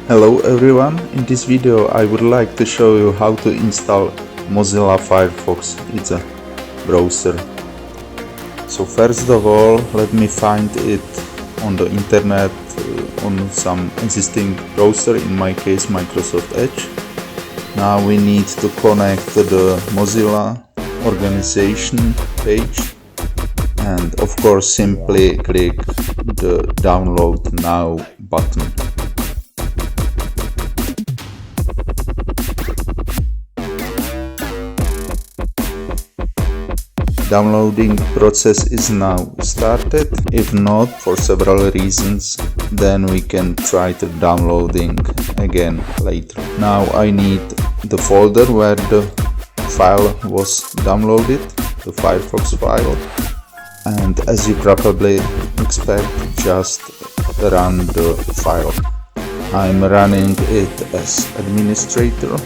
Hello everyone, in this video I would like to show you how to install Mozilla Firefox. It's a browser. So first of all, let me find it on the internet on some existing browser, in my case Microsoft Edge. Now we need to connect to the Mozilla organization page and of course simply click the download now button. Downloading process is now started. If not, for several reasons, then we can try to downloading again later. Now I need the folder where the file was downloaded, the Firefox file, and as you probably expect, just run the file. I'm running it as administrator,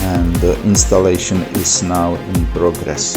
and the installation is now in progress.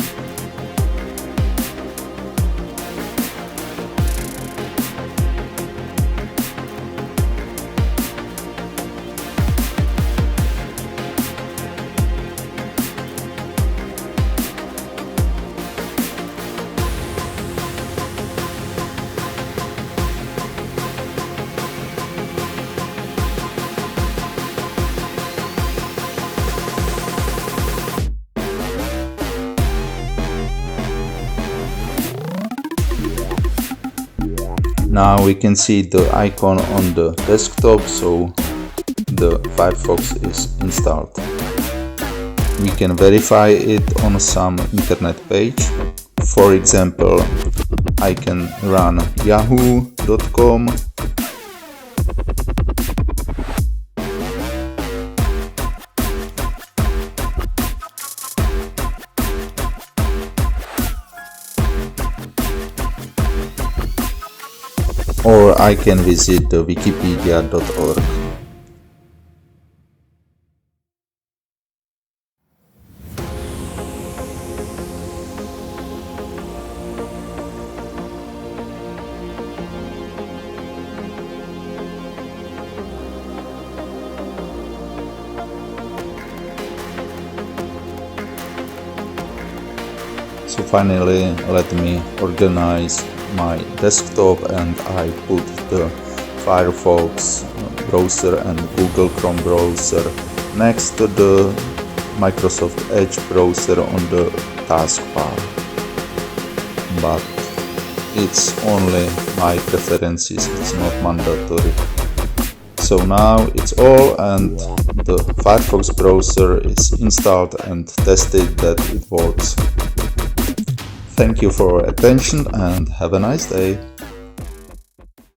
Now we can see the icon on the desktop, so the Firefox is installed. We can verify it on some internet page. For example, I can run yahoo.com, or I can visit the wikipedia.org. So finally, let me organize my desktop, and I put the Firefox browser and Google Chrome browser next to the Microsoft Edge browser on the taskbar. But it's only my preferences, it's not mandatory. So now it's all, and the Firefox browser is installed and tested that it works. Thank you for your attention and have a nice day.